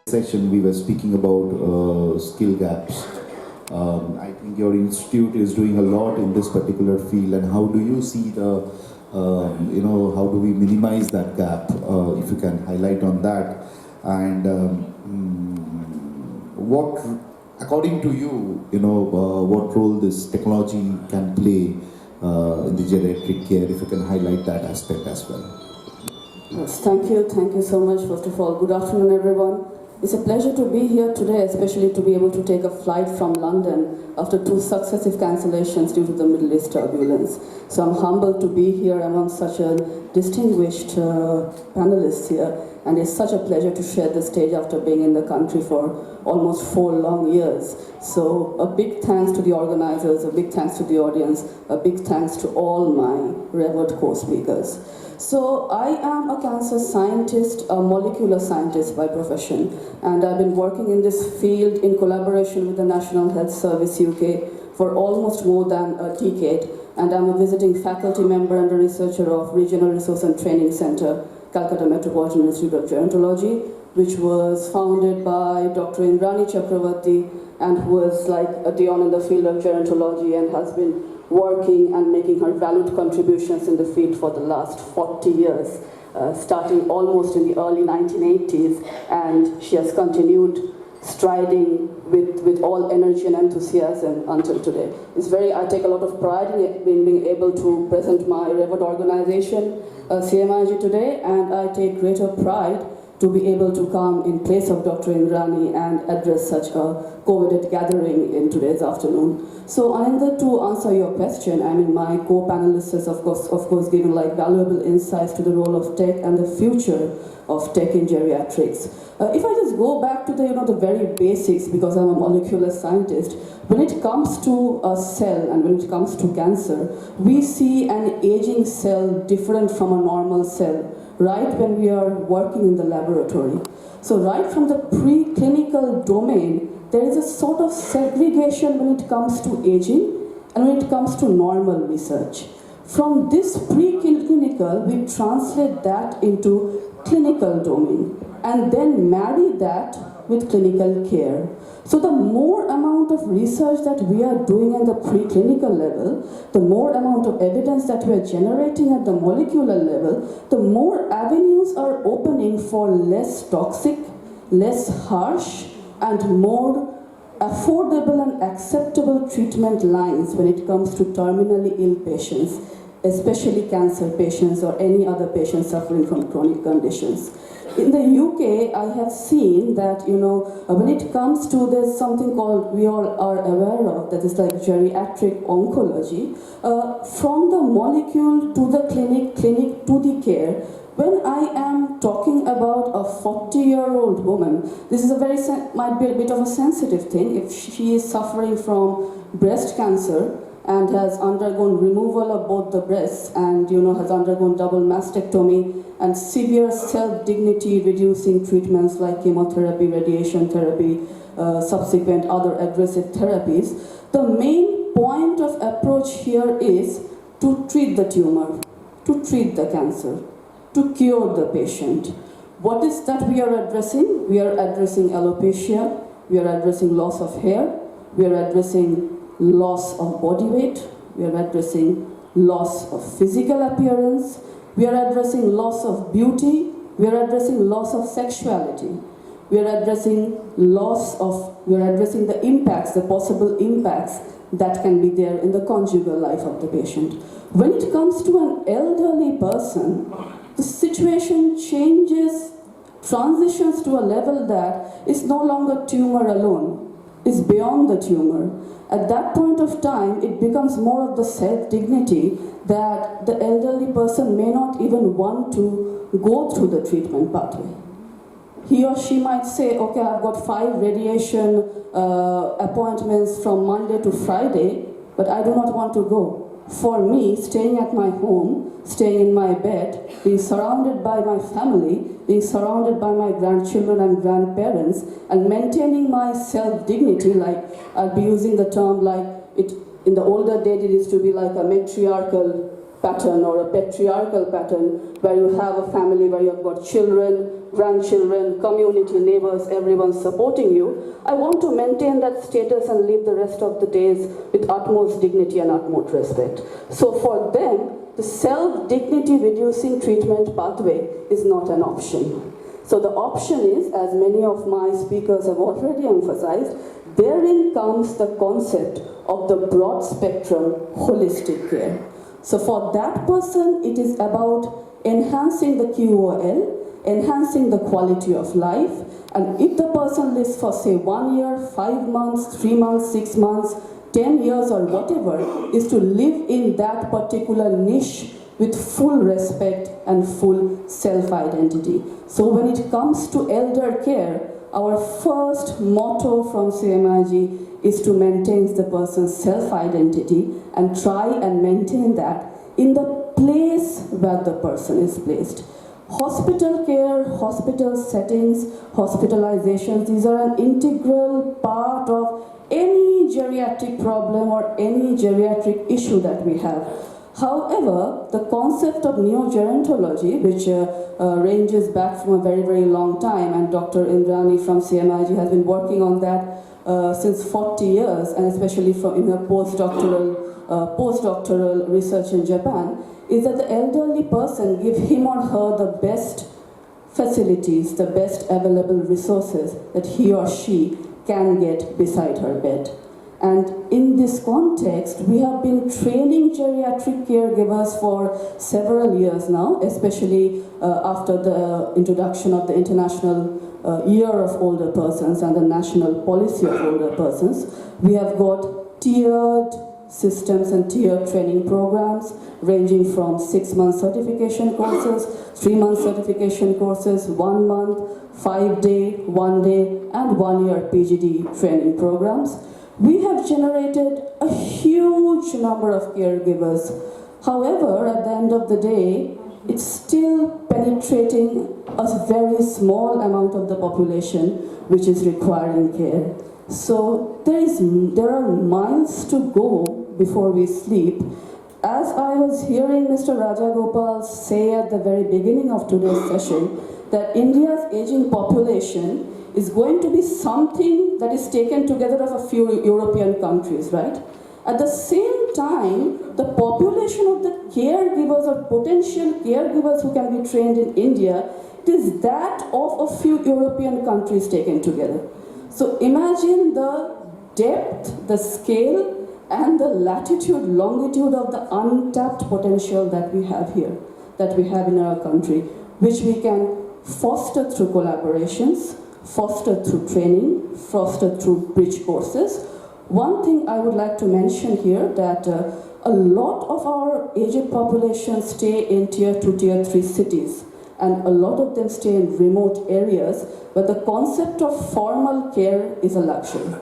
session we were speaking about skill gaps. I think your institute is doing a lot in this particular field, and how do you see how do we minimize that gap? If you can highlight on that, and what, according to you, what role this technology can play in the geriatric care? If you can highlight that aspect as well. Yes, thank you so much. First of all, good afternoon, everyone. It's a pleasure to be here today, especially to be able to take a flight from London after 2 successive cancellations due to the Middle East turbulence. So I'm humbled to be here among such a distinguished panelists here, and it's such a pleasure to share the stage after being in the country for almost 4 long years. So a big thanks to the organizers, a big thanks to the audience, a big thanks to all my revered co-speakers. So I am a cancer scientist, a molecular scientist by profession, and I've been working in this field in collaboration with the National Health Service UK for almost more than a decade, and I'm a visiting faculty member and a researcher of Regional Resource and Training Center, Calcutta Metropolitan Institute of Gerontology, which was founded by Dr. Indrani Chakravarti, and who was like a Dion in the field of gerontology and has been working and making her valued contributions in the field for the last 40 years, starting almost in the early 1980s, and she has continued striding with all energy and enthusiasm until today. I take a lot of pride in being able to present my revered organization, CMIG, today, and I take greater pride to be able to come in place of Dr. Indrani and address such a coveted gathering in today's afternoon. So Ananda, to answer your question, my co-panelists has of course given valuable insights to the role of tech and the future of tech in geriatrics. If I just go back to the very basics, because I'm a molecular scientist, when it comes to a cell and when it comes to cancer, we see an aging cell different from a normal cell right when we are working in the laboratory. So right from the preclinical domain, there is a sort of segregation when it comes to aging and when it comes to normal research. From this preclinical, we translate that into clinical domain and then marry that with clinical care. So the more amount of research that we are doing at the preclinical level, the more amount of evidence that we are generating at the molecular level, the more avenues are opening for less toxic, less harsh, and more affordable and acceptable treatment lines when it comes to terminally ill patients, especially cancer patients or any other patients suffering from chronic conditions. In the UK, I have seen that, when it comes to, there's something called, we all are aware of, that is like geriatric oncology. From the molecule to the clinic to the care, when I am talking about a 40-year-old woman, this is might be a bit of a sensitive thing. If she is suffering from breast cancer and has undergone removal of both the breasts and has undergone double mastectomy and severe self-dignity reducing treatments like chemotherapy, radiation therapy, subsequent other aggressive therapies, the main point of approach here is to treat the tumor, to treat the cancer, to cure the patient. What is that we are addressing? We are addressing alopecia, we are addressing loss of hair, we are addressing loss of body weight, we are addressing loss of physical appearance, we are addressing loss of beauty, we are addressing loss of sexuality, we are addressing the impacts, the possible impacts that can be there in the conjugal life of the patient. When it comes to an elderly person, the situation transitions to a level that is no longer tumor alone, is beyond the tumor. At that point of time, it becomes more of the self-dignity that the elderly person may not even want to go through the treatment pathway. He or she might say, okay, I've got 5 radiation appointments from Monday to Friday, but I do not want to go. For me, staying at my home, staying in my bed, being surrounded by my family, being surrounded by my grandchildren and grandparents, and maintaining my self-dignity, like I'll be using the term in the older days it used to be like a matriarchal pattern or a patriarchal pattern where you have a family where you've got children, grandchildren, community, neighbors, everyone supporting you, I want to maintain that status and live the rest of the days with utmost dignity and utmost respect. So for them, the self-dignity reducing treatment pathway is not an option. So the option is, as many of my speakers have already emphasized, therein comes the concept of the broad spectrum holistic care. So for that person, it is about enhancing the QOL, enhancing the quality of life, and if the person lives for say 1 year, 5 months, 3 months, 6 months, 10 years or whatever, is to live in that particular niche with full respect and full self-identity. So when it comes to elder care, our first motto from CMIG is to maintain the person's self-identity and try and maintain that in the place where the person is placed. Hospital care, hospital settings, hospitalizations, these are an integral part of any geriatric problem or any geriatric issue that we have. However, the concept of neogerontology, which ranges back from a very, very long time, and Dr. Indrani from CMIG has been working on that since 40 years, and especially in her postdoctoral research in Japan, is that the elderly person give him or her the best facilities, the best available resources that he or she can get beside her bed. And in this context, we have been training geriatric caregivers for several years now, especially after the introduction of the International Year of Older Persons and the National Policy of Older Persons. We have got tiered systems and tiered training programs ranging from 6-month certification courses, 3-month certification courses, 1 month, 5-day, 1-day, and 1-year PGD training programs. We have generated a huge number of caregivers. However, at the end of the day, it's still penetrating a very small amount of the population which is requiring care. So there are miles to go before we sleep. As I was hearing Mr. Rajagopal say at the very beginning of today's session, that India's aging population is going to be something that is taken together of a few European countries, right? At the same time, the population of the caregivers or potential caregivers who can be trained in India, it is that of a few European countries taken together. So imagine the depth, the scale, and the latitude, longitude of the untapped potential that we have here, that we have in our country, which we can foster through collaborations, foster through training, foster through bridge courses. One thing I would like to mention here, that a lot of our aged population stay in tier 2, tier 3 cities, and a lot of them stay in remote areas where the concept of formal care is a luxury.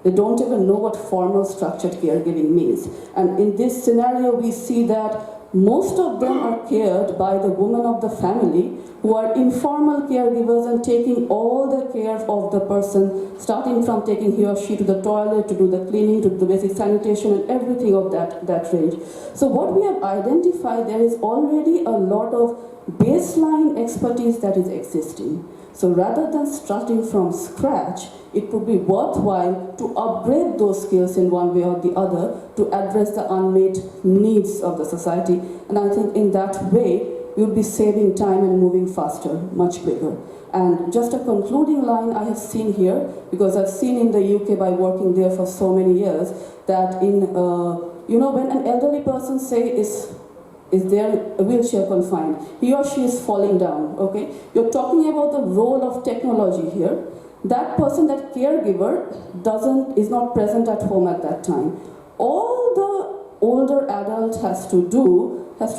They don't even know what formal structured caregiving means. And in this scenario, we see that most of them are cared by the women of the family who are informal caregivers and taking all the care of the person, starting from taking he or she to the toilet, to do the cleaning, to do the basic sanitation and everything of that range. So what we have identified, there is already a lot of baseline expertise that is existing. So rather than starting from scratch, it would be worthwhile to upgrade those skills in one way or the other to address the unmet needs of the society. And I think in that way, we would be saving time and moving faster, much quicker. And just a concluding line I have seen here, because I've seen in the UK by working there for so many years, that in, when an elderly person is there wheelchair confined, he or she is falling down, okay? You're talking about the role of technology here. That person, that caregiver, is not present at home at that time. All the older adult has to do, press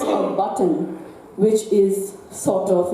a button, which is sort of,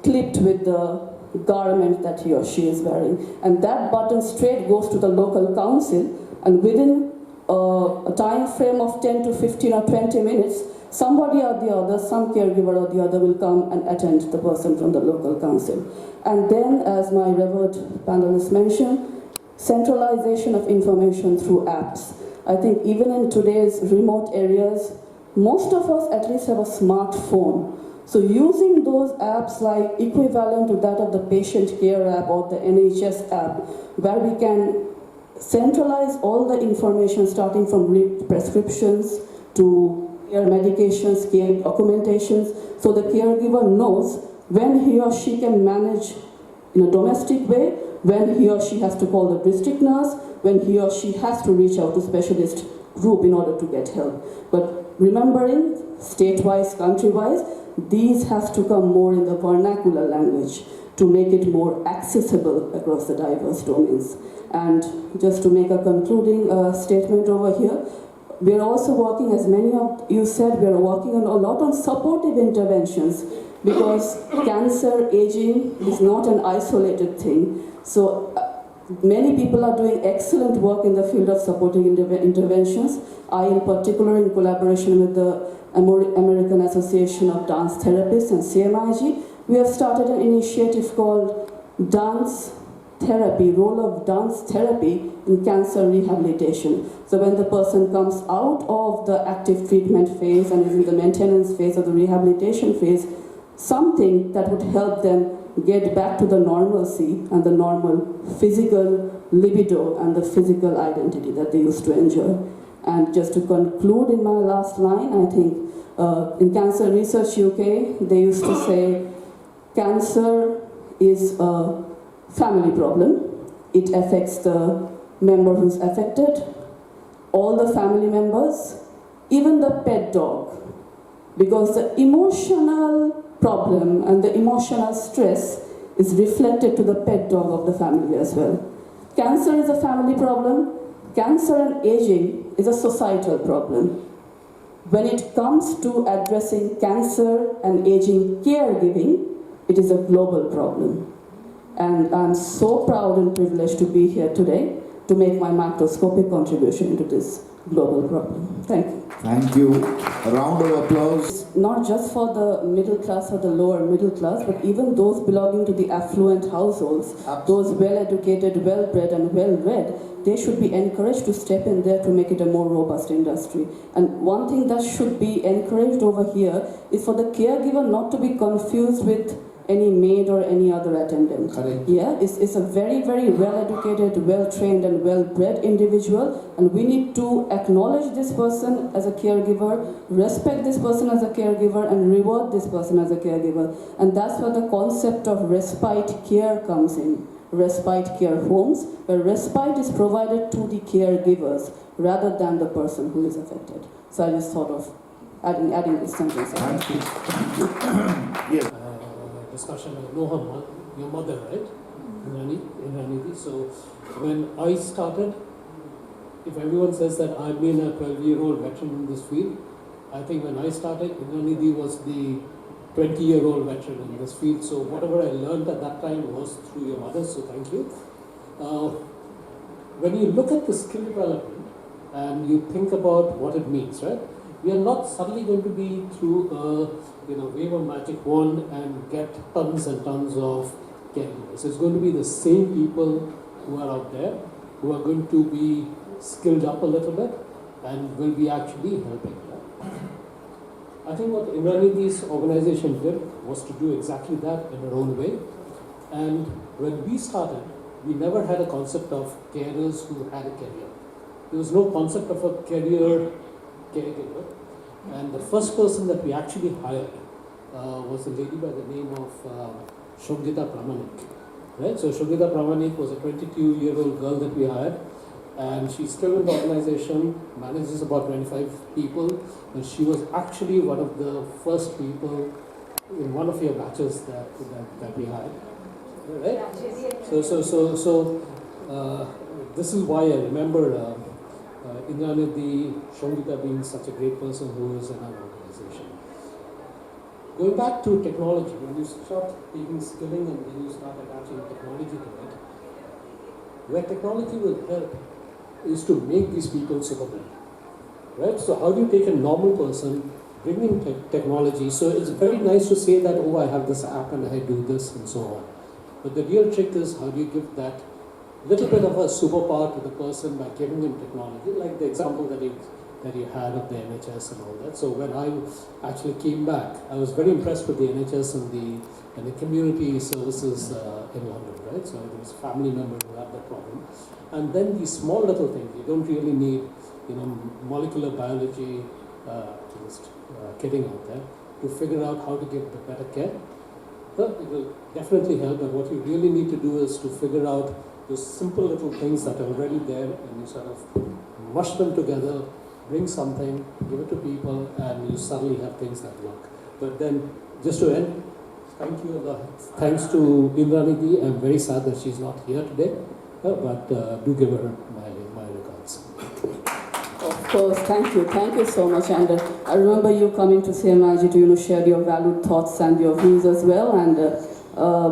clipped with the garment that he or she is wearing. And that button straight goes to the local council, and within a time frame of 10 to 15 or 20 minutes, somebody or the other, some caregiver or the other will come and attend the person from the local council. And then, as my revered panelists mentioned, centralization of information through apps. I think even in today's remote areas, most of us at least have a smartphone. So using those apps like equivalent to that of the patient care app or the NHS app, where we can centralize all the information starting from prescriptions to care medications, care documentations, so the caregiver knows when he or she can manage in a domestic way, when he or she has to call the district nurse, when he or she has to reach out to specialist group in order to get help. But remembering, state-wise, country-wise, these have to come more in the vernacular language to make it more accessible across the diverse domains. And just to make a concluding statement over here, we are also working, as many of you said, we are working on a lot on supportive interventions, because cancer, aging is not an isolated thing. So many people are doing excellent work in the field of supporting interventions. I, in particular, in collaboration with the American Association of Dance Therapists and CMIG, we have started an initiative called Dance Therapy, role of dance therapy in cancer rehabilitation. So when the person comes out of the active treatment phase and is in the maintenance phase or the rehabilitation phase, something that would help them get back to the normalcy and the normal physical libido and the physical identity that they used to enjoy. And just to conclude in my last line, I think in Cancer Research UK, they used to say, cancer is a family problem. It affects the member who's affected, all the family members, even the pet dog, because the emotional problem and the emotional stress is reflected to the pet dog of the family as well. Cancer is a family problem. Cancer and aging is a societal problem. When it comes to addressing cancer and aging caregiving, it is a global problem. And I'm so proud and privileged to be here today to make my macroscopic contribution into this global problem. Thank you. Thank you. A round of applause. Not just for the middle class or the lower middle class, but even those belonging to the affluent households, those well-educated, well-bred and well-read, they should be encouraged to step in there to make it a more robust industry. And one thing that should be encouraged over here is for the caregiver not to be confused with any maid or any other attendant. Correct. Yeah, it's a very, very well-educated, well-trained and well-bred individual, and we need to acknowledge this person as a caregiver, respect this person as a caregiver, and reward this person as a caregiver. And that's where the concept of respite care comes in. Respite care homes, where respite is provided to the caregivers rather than the person who is affected. So I just thought of adding this sentence. Thank you. Yes. Discussion. I know her, your mother, right? Indranidhi. So when I started, if everyone says that I've been a 12-year-old veteran in this field, I think when I started, Indranidhi was the 20-year-old veteran in this field. So whatever I learned at that time was through your mother, so thank you. When you look at the skill development and you think about what it means, right? We are not suddenly going to be through wave a magic wand and get tons and tons of caregivers. It's going to be the same people who are out there who are going to be skilled up a little bit and will be actually helping. I think what Indranidhi's organization did was to do exactly that in her own way. And when we started, we never had a concept of carers who had a career. There was no concept of a caregiver. And the first person that we actually hired was a lady by the name of Shogita Pramanik. Right? So Shogita Pramanik was a 22-year-old girl that we hired, and she's still in the organization, manages about 25 people, and she was actually one of the first people in one of your batches that we hired. Right? So this is why I remember Indranidhi, Shogita being such a great person who is in our organization. Going back to technology, when you start taking skilling and then you start attaching technology to it, where technology will help is to make these people supermen. Right? So how do you take a normal person, bring in technology? So it's very nice to say that, oh, I have this app and I do this and so on. But the real trick is how do you give that little bit of a superpower to the person by giving him technology, like the example that you that you had of the NHS and all that. So when I actually came back, I was very impressed with the NHS and the community services in London, right? So there was a family member who had that problem. And then these small little things, you don't really need, molecular biology, just kidding out there, to figure out how to give the better care. Well, it will definitely help, but what you really need to do is to figure out those simple little things that are already there, and you sort of mush them together, bring something, give it to people, and you suddenly have things that work. But then, just to end, thank you a lot. Thanks to Indranidhi. I'm very sad that she's not here today, but do give her my regards. Of course, thank you so much. And I remember you coming to CMIG to share your valued thoughts and your views as well. And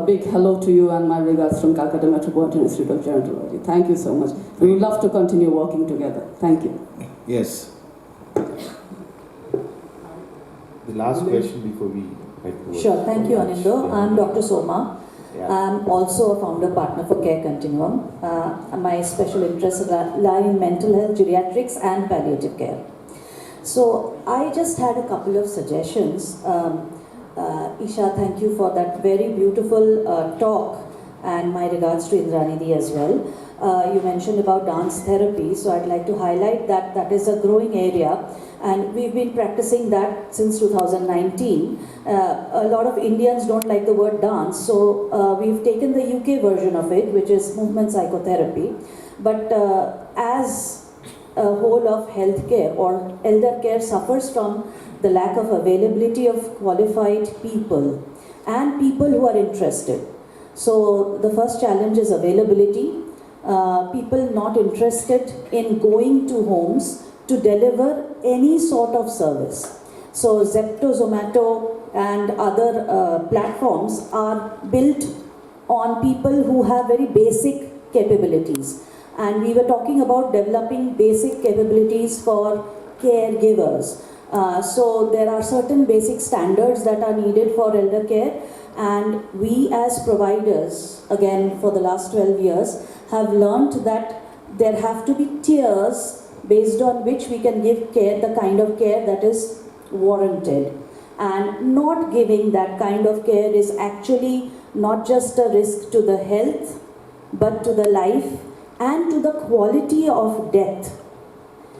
big hello to you and my regards from Calcutta Metropolitan Institute of Gerontology. Thank you so much. We would love to continue working together. Thank you. Yes. The last question before we head towards. Sure, thank you, Anindo. I'm Dr. Soma. Yeah. I'm also a founder partner for Care Continuum. My special interests lie in mental health, geriatrics, and palliative care. So I just had a couple of suggestions. Isha, thank you for that very beautiful talk, and my regards to Indranidhi as well. You mentioned about dance therapy, so I'd like to highlight that that is a growing area, and we've been practicing that since 2019. A lot of Indians don't like the word dance, so we've taken the UK version of it, which is movement psychotherapy. But as a whole of healthcare or elder care suffers from the lack of availability of qualified people and people who are interested. So the first challenge is availability. People not interested in going to homes to deliver any sort of service. So Zepto, Zomato and other platforms are built on people who have very basic capabilities. And we were talking about developing basic capabilities for caregivers. So there are certain basic standards that are needed for elder care, and we as providers, again for the last 12 years, have learnt that there have to be tiers based on which we can give care, the kind of care that is warranted. And not giving that kind of care is actually not just a risk to the health, but to the life and to the quality of death.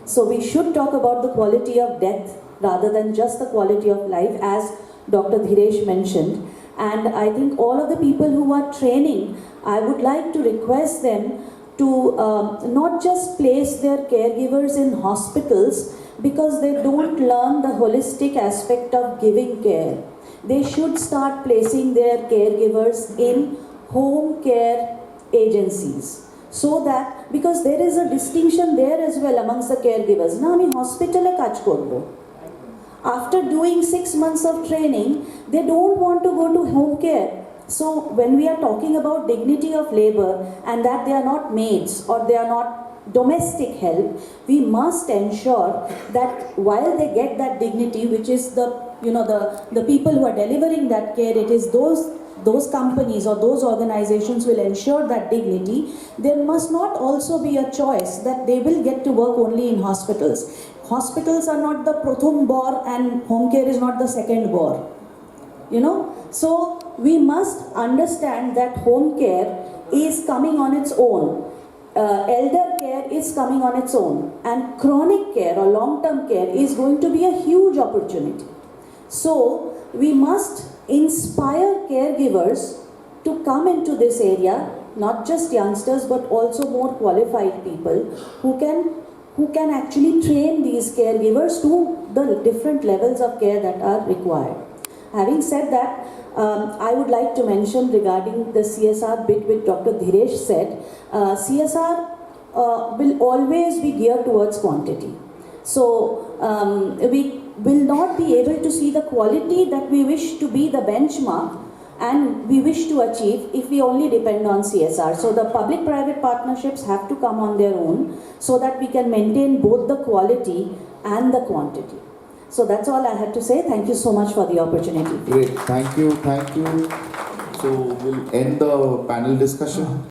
So we should talk about the quality of death rather than just the quality of life, as Dr. Dhiresh mentioned. And I think all of the people who are training, I would like to request them to not just place their caregivers in hospitals because they don't learn the holistic aspect of giving care. They should start placing their caregivers in home care agencies. So that, because there is a distinction there as well amongst the caregivers. Now, I hospital e kaj korbo. After doing 6 months of training, they don't want to go to home care. So when we are talking about dignity of labor and that they are not maids or they are not domestic help, we must ensure that while they get that dignity, which is the people who are delivering that care, it is those companies or those organizations will ensure that dignity. There must not also be a choice that they will get to work only in hospitals. Hospitals are not the pratham bor and home care is not the second bor. So we must understand that home care is coming on its own. Elder care is coming on its own. And chronic care or long-term care is going to be a huge opportunity. So we must inspire caregivers to come into this area, not just youngsters but also more qualified people who can actually train these caregivers to the different levels of care that are required. Having said that, I would like to mention regarding the CSR bit which Dr. Dhiresh said, CSR will always be geared towards quantity. So we will not be able to see the quality that we wish to be the benchmark and we wish to achieve if we only depend on CSR. So the public-private partnerships have to come on their own so that we can maintain both the quality and the quantity. So that's all I had to say. Thank you so much for the opportunity. Great, thank you. So we'll end the panel discussion.